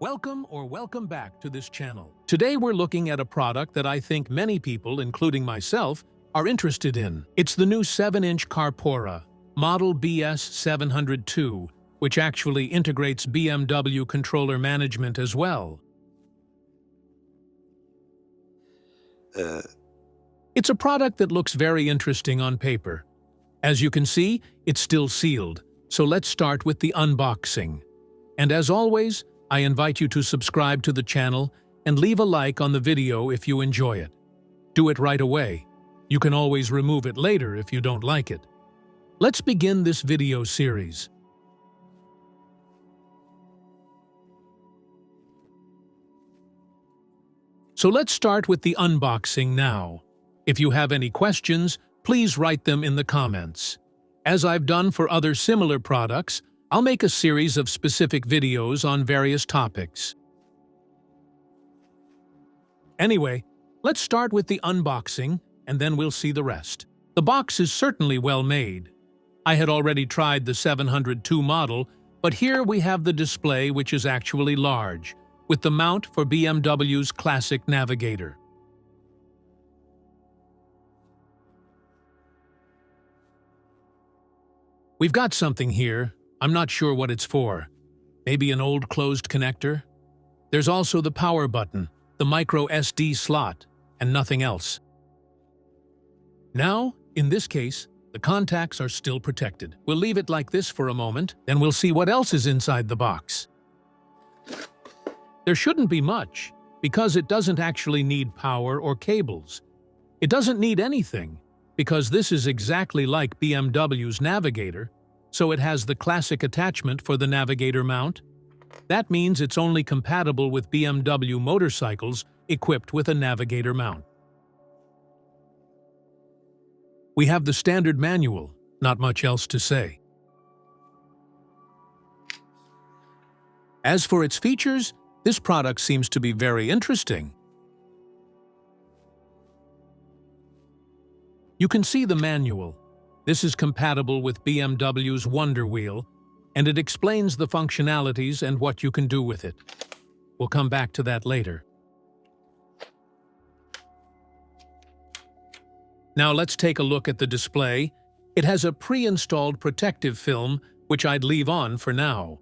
Welcome back to this channel. Today we're looking at a product that I think many people, including myself, are interested in. It's the new 7-inch Carpuride model BS702, which actually integrates BMW controller management as well. It's a product that looks very interesting on paper. As you can see, it's still sealed, so let's start with the unboxing. And as always, I invite you to subscribe to the channel and leave a like on the video if you enjoy it. Do it right away. You can always remove it later if you don't like it. Let's begin this video series. So let's start with the unboxing now. If you have any questions, please write them in the comments. As I've done for other similar products, I'll make a series of specific videos on various topics. Anyway, let's start with the unboxing, and then we'll see the rest. The box is certainly well made. I had already tried the 702 model, but here we have the display, which is actually large, with the mount for BMW's classic navigator. We've got something here. I'm not sure what it's for. Maybe an old closed connector? There's also the power button, the micro SD slot, and nothing else. Now, in this case, the contacts are still protected. We'll leave it like this for a moment, then we'll see what else is inside the box. There shouldn't be much, because it doesn't actually need power or cables. It doesn't need anything, because this is exactly like BMW's navigator, so it has the classic attachment for the navigator mount. That means it's only compatible with BMW motorcycles equipped with a navigator mount. We have the standard manual, not much else to say. As for its features, this product seems to be very interesting. You can see the manual. This is compatible with BMW's Wonder Wheel, and it explains the functionalities and what you can do with it. We'll come back to that later. Now let's take a look at the display. It has a pre-installed protective film, which I'd leave on for now.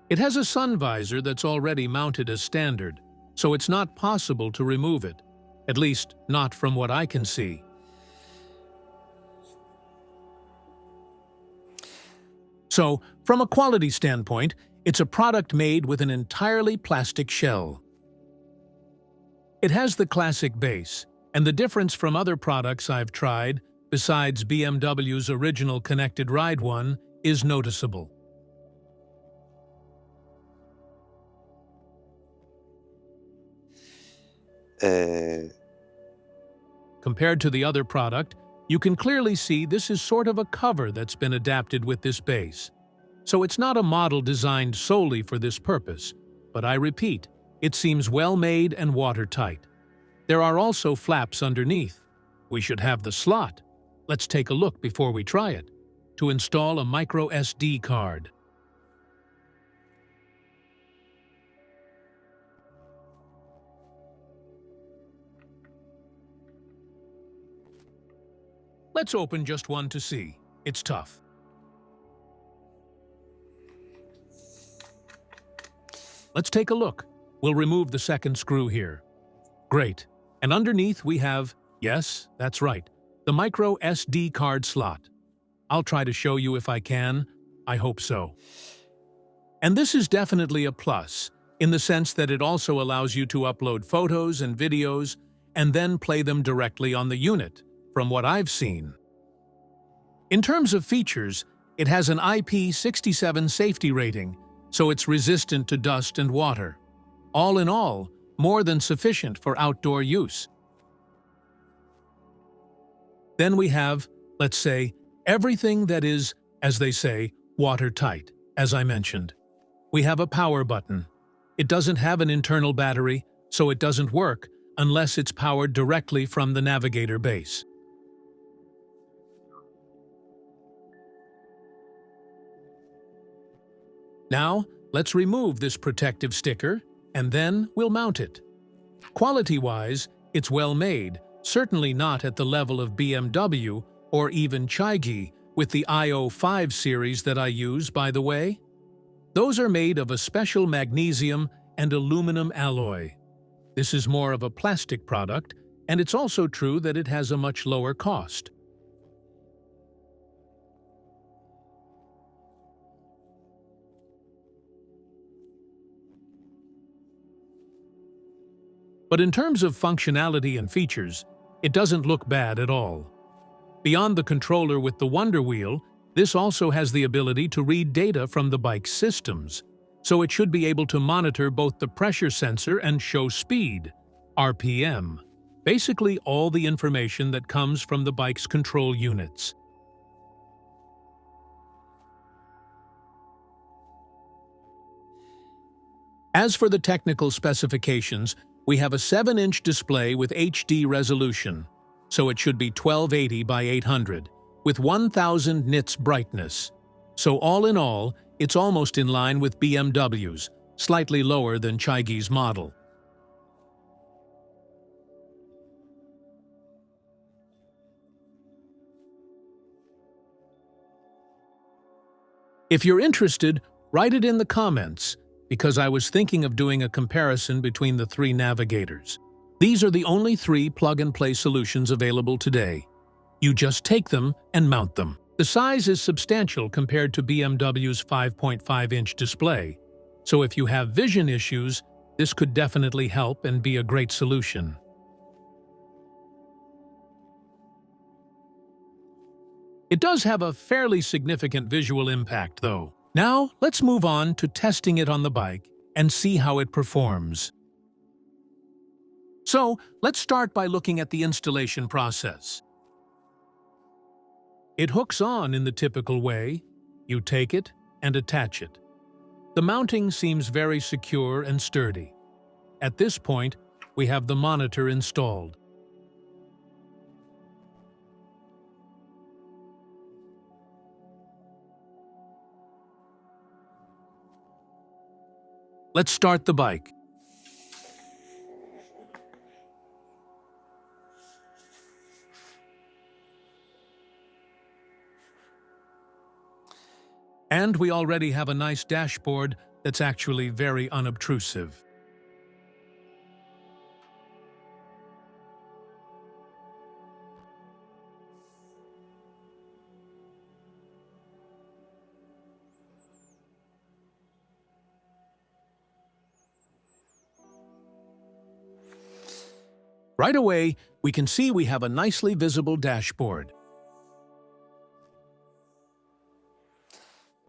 It has a sun visor that's already mounted as standard, so it's not possible to remove it, at least not from what I can see. So, from a quality standpoint, it's a product made with an entirely plastic shell. It has the classic base, and the difference from other products I've tried, besides BMW's original connected ride one, is noticeable. Compared to the other product, you can clearly see this is sort of a cover that's been adapted with this base. So it's not a model designed solely for this purpose, but I repeat, it seems well made and watertight. There are also flaps underneath. We should have the slot. Let's take a look before we try it. To install a micro SD card. Let's open just one to see. It's tough. Let's take a look. We'll remove the second screw here. Great. And underneath we have, yes, that's right, the micro SD card slot. I'll try to show you if I can. I hope so. And this is definitely a plus, in the sense that it also allows you to upload photos and videos and then play them directly on the unit, from what I've seen. In terms of features, it has an IP67 safety rating, so it's resistant to dust and water. All in all, more than sufficient for outdoor use. Then we have, let's say, everything that is, as they say, watertight, as I mentioned. We have a power button. It doesn't have an internal battery, so it doesn't work unless it's powered directly from the navigator base. Now, let's remove this protective sticker, and then we'll mount it. Quality-wise, it's well made, certainly not at the level of BMW or even Chaigi with the IO5 series that I use, by the way. Those are made of a special magnesium and aluminum alloy. This is more of a plastic product, and it's also true that it has a much lower cost. But in terms of functionality and features, it doesn't look bad at all. Beyond the controller with the Wonder Wheel, this also has the ability to read data from the bike's systems, so it should be able to monitor both the pressure sensor and show speed, RPM, basically all the information that comes from the bike's control units. As for the technical specifications, we have a 7-inch display with HD resolution, so it should be 1280 by 800, with 1000 nits brightness. So all in all, it's almost in line with BMW's, slightly lower than Chaigi's model. If you're interested, write it in the comments, because I was thinking of doing a comparison between the three navigators. These are the only 3 plug-and-play solutions available today. You just take them and mount them. The size is substantial compared to BMW's 5.5-inch display, so if you have vision issues, this could definitely help and be a great solution. It does have a fairly significant visual impact, though. Now, let's move on to testing it on the bike and see how it performs. So, let's start by looking at the installation process. It hooks on in the typical way. You take it and attach it. The mounting seems very secure and sturdy. At this point, we have the monitor installed. Let's start the bike. And we already have a nice dashboard that's actually very unobtrusive. Right away, we can see we have a nicely visible dashboard.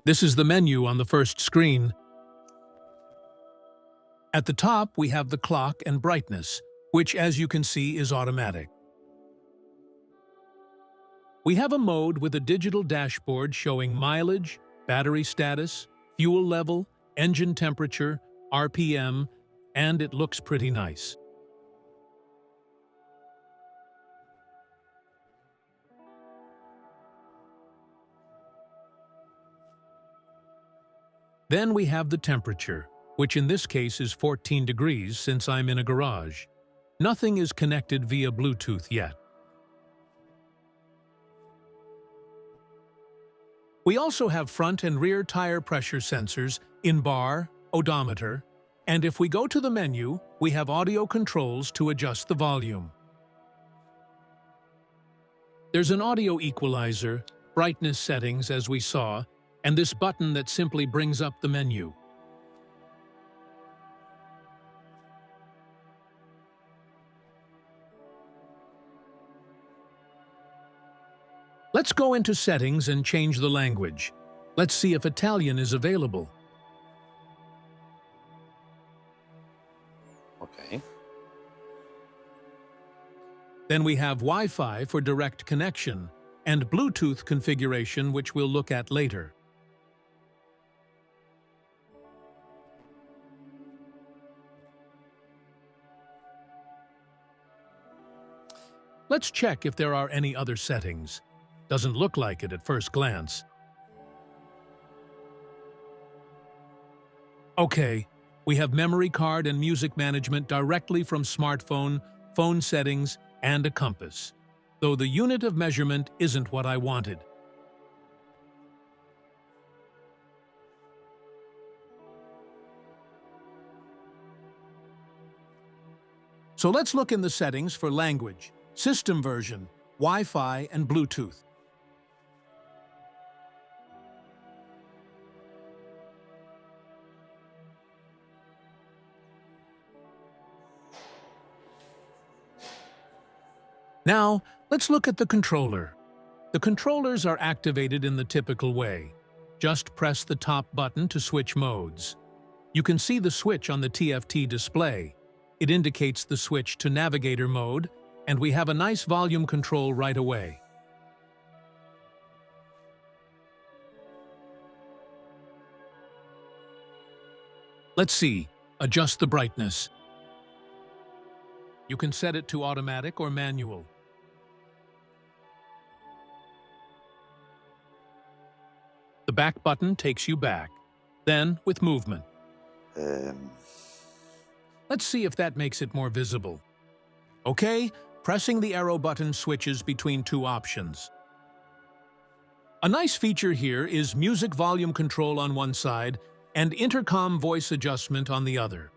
This is the menu on the first screen. At the top, we have the clock and brightness, which, as you can see, is automatic. We have a mode with a digital dashboard showing mileage, battery status, fuel level, engine temperature, RPM, and it looks pretty nice. Then we have the temperature, which in this case is 14 degrees since I'm in a garage. Nothing is connected via Bluetooth yet. We also have front and rear tire pressure sensors, in-bar, odometer, and if we go to the menu, we have audio controls to adjust the volume. There's an audio equalizer, brightness settings as we saw, and this button that simply brings up the menu. Let's go into settings and change the language. Let's see if Italian is available. Okay. Then we have Wi-Fi for direct connection and Bluetooth configuration, which we'll look at later. Let's check if there are any other settings. Doesn't look like it at first glance. Okay, we have memory card and music management directly from smartphone, phone settings, and a compass, though the unit of measurement isn't what I wanted. So let's look in the settings for language, system version, Wi-Fi, and Bluetooth. Now, let's look at the controller. The controllers are activated in the typical way. Just press the top button to switch modes. You can see the switch on the TFT display. It indicates the switch to navigator mode, and we have a nice volume control right away. Let's see. Adjust the brightness. You can set it to automatic or manual. The back button takes you back, then with movement. Let's see if that makes it more visible. Okay, pressing the arrow button switches between two options. A nice feature here is music volume control on one side and intercom voice adjustment on the other.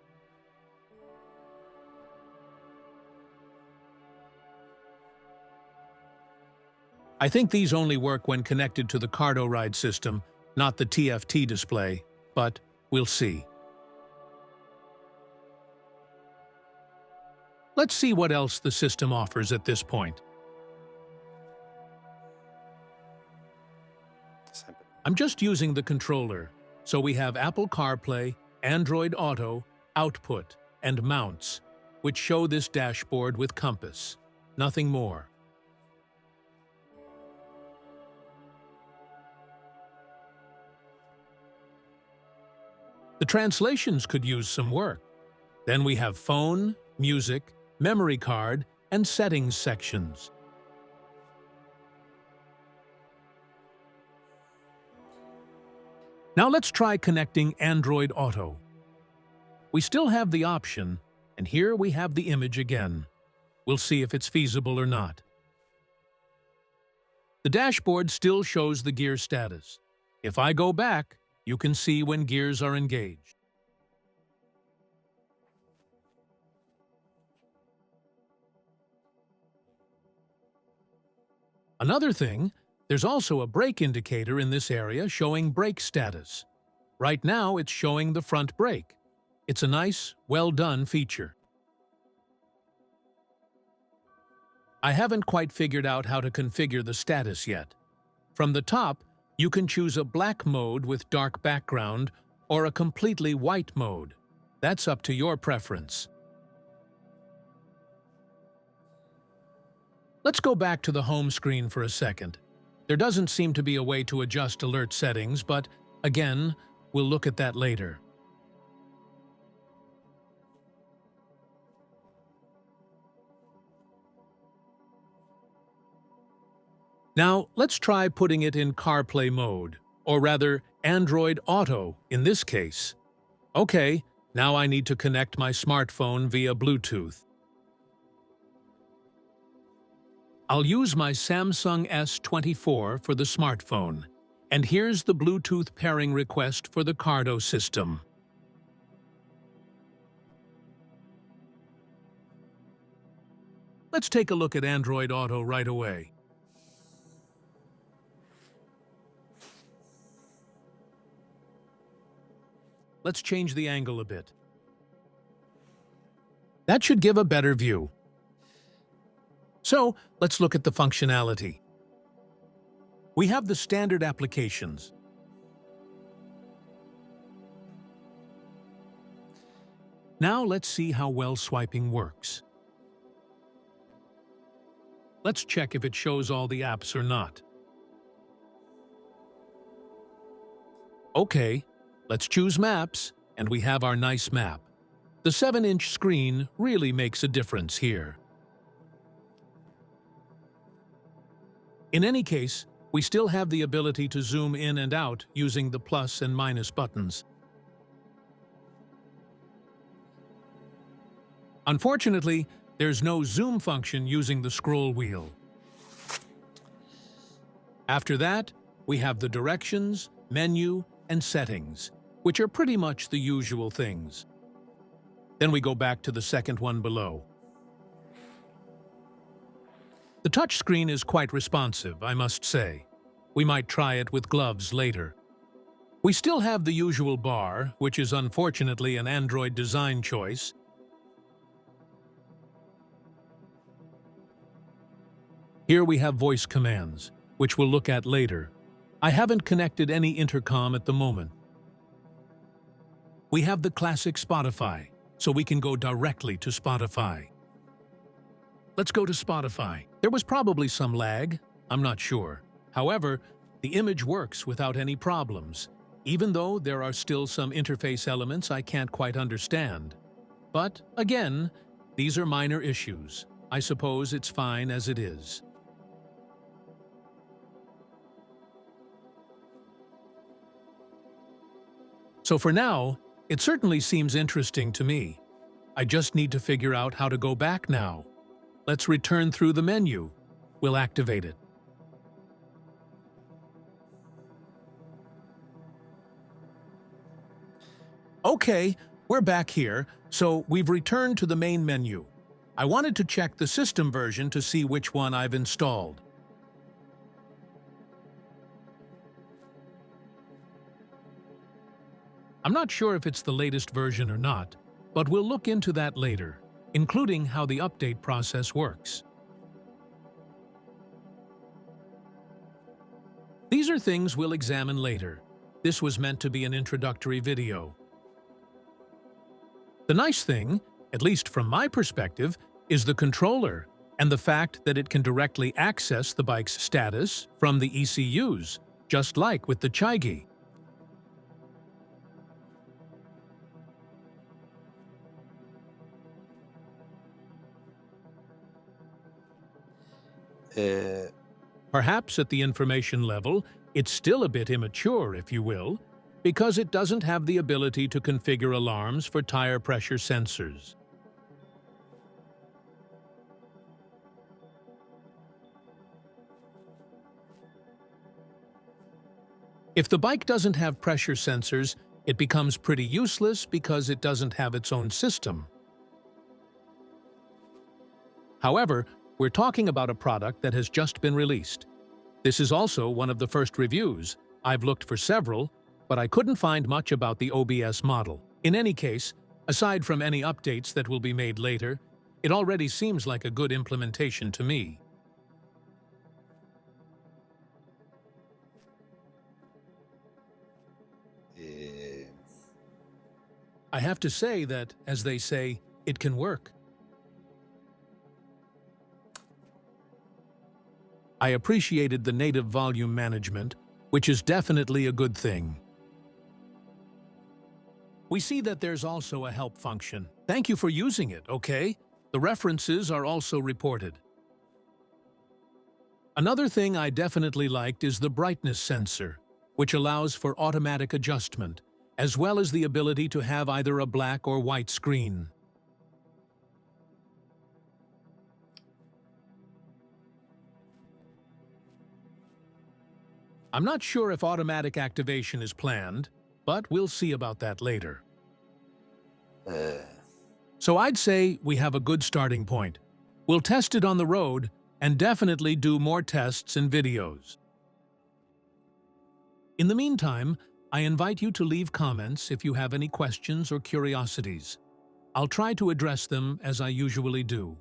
I think these only work when connected to the Carpuride system, not the TFT display, but we'll see. Let's see what else the system offers at this point. I'm just using the controller, so we have Apple CarPlay, Android Auto, Output, and Mounts, which show this dashboard with compass. Nothing more. The translations could use some work. Then we have phone, music, memory card, and settings sections. Now let's try connecting Android Auto. We still have the option, and here we have the image again. We'll see if it's feasible or not. The dashboard still shows the gear status. If I go back, you can see when gears are engaged. Another thing, there's also a brake indicator in this area showing brake status. Right now, it's showing the front brake. It's a nice, well-done feature. I haven't quite figured out how to configure the status yet. From the top, you can choose a black mode with dark background or a completely white mode. That's up to your preference. Let's go back to the home screen for a second. There doesn't seem to be a way to adjust alert settings, but again, we'll look at that later. Now, let's try putting it in CarPlay mode, or rather, Android Auto in this case. Okay, now I need to connect my smartphone via Bluetooth. I'll use my Samsung S24 for the smartphone, and here's the Bluetooth pairing request for the Cardo system. Let's take a look at Android Auto right away. Let's change the angle a bit. That should give a better view. So, let's look at the functionality. We have the standard applications. Now let's see how well swiping works. Let's check if it shows all the apps or not. Okay, let's choose Maps, and we have our nice map. The 7-inch screen really makes a difference here. In any case, we still have the ability to zoom in and out using the plus and minus buttons. Unfortunately, there's no zoom function using the scroll wheel. After that, we have the directions, menu, and settings, which are pretty much the usual things. Then we go back to the second one below. The touchscreen is quite responsive, I must say. We might try it with gloves later. We still have the usual bar, which is unfortunately an Android design choice. Here we have voice commands, which we'll look at later. I haven't connected any intercom at the moment. We have the classic Spotify, so we can go directly to Spotify. Let's go to Spotify. There was probably some lag, I'm not sure. However, the image works without any problems, even though there are still some interface elements I can't quite understand. But, again, these are minor issues. I suppose it's fine as it is. So for now, it certainly seems interesting to me. I just need to figure out how to go back now. Let's return through the menu. We'll activate it. Okay, we're back here, so we've returned to the main menu. I wanted to check the system version to see which one I've installed. I'm not sure if it's the latest version or not, but we'll look into that later, including how the update process works. These are things we'll examine later. This was meant to be an introductory video. The nice thing, at least from my perspective, is the controller and the fact that it can directly access the bike's status from the ECUs, just like with the Chaigi. Perhaps at the information level, it's still a bit immature, if you will, because it doesn't have the ability to configure alarms for tire pressure sensors. If the bike doesn't have pressure sensors, it becomes pretty useless because it doesn't have its own system. However, we're talking about a product that has just been released. This is also one of the first reviews. I've looked for several, but I couldn't find much about the OBS model. In any case, aside from any updates that will be made later, it already seems like a good implementation to me. I have to say that, as they say, it can work. I appreciated the native volume management, which is definitely a good thing. We see that there's also a help function. Thank you for using it, okay? The references are also reported. Another thing I definitely liked is the brightness sensor, which allows for automatic adjustment, as well as the ability to have either a black or white screen. I'm not sure if automatic activation is planned, but we'll see about that later. So I'd say we have a good starting point. We'll test it on the road and definitely do more tests and videos. In the meantime, I invite you to leave comments if you have any questions or curiosities. I'll try to address them as I usually do.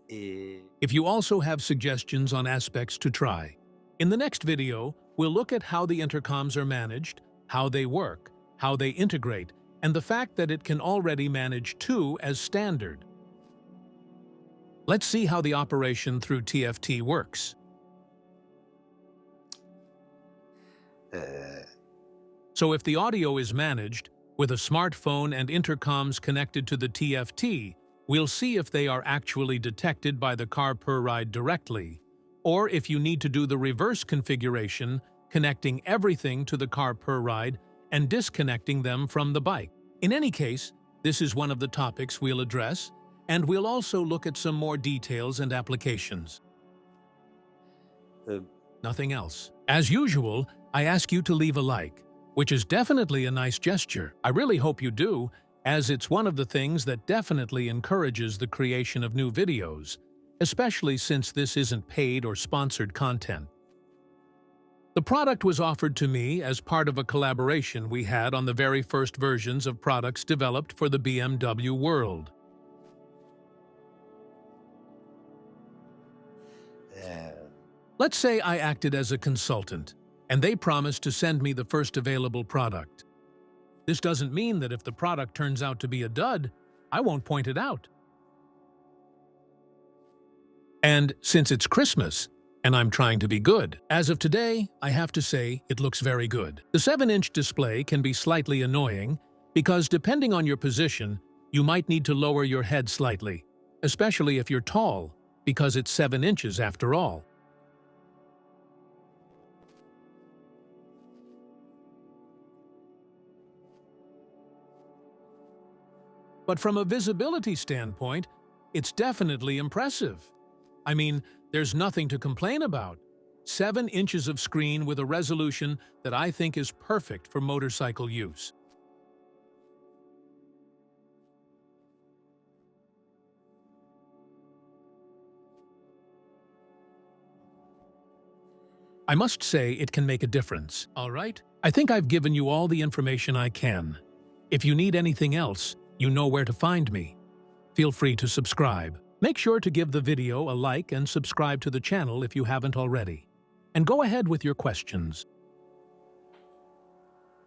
If you also have suggestions on aspects to try. In the next video, we'll look at how the intercoms are managed, how they work, how they integrate, and the fact that it can already manage 2 as standard. Let's see how the operation through TFT works. So if the audio is managed, with a smartphone and intercoms connected to the TFT, we'll see if they are actually detected by the Carpuride directly, or if you need to do the reverse configuration, connecting everything to the Carpuride and disconnecting them from the bike. In any case, this is one of the topics we'll address, And we'll also look at some more details and applications. Nothing else. As usual, I ask you to leave a like, which is definitely a nice gesture. I really hope you do, as it's one of the things that definitely encourages the creation of new videos, especially since this isn't paid or sponsored content. The product was offered to me as part of a collaboration we had on the very first versions of products developed for the BMW world. Let's say I acted as a consultant, and they promised to send me the first available product. This doesn't mean that if the product turns out to be a dud, I won't point it out. And since it's Christmas, and I'm trying to be good, as of today, I have to say it looks very good. The 7-inch display can be slightly annoying because depending on your position, you might need to lower your head slightly, especially if you're tall, because it's 7 inches after all. But from a visibility standpoint, it's definitely impressive. I mean, there's nothing to complain about. 7 inches of screen with a resolution that I think is perfect for motorcycle use. I must say it can make a difference, all right? I think I've given you all the information I can. If you need anything else, you know where to find me. Feel free to subscribe. Make sure to give the video a like and subscribe to the channel if you haven't already. And go ahead with your questions.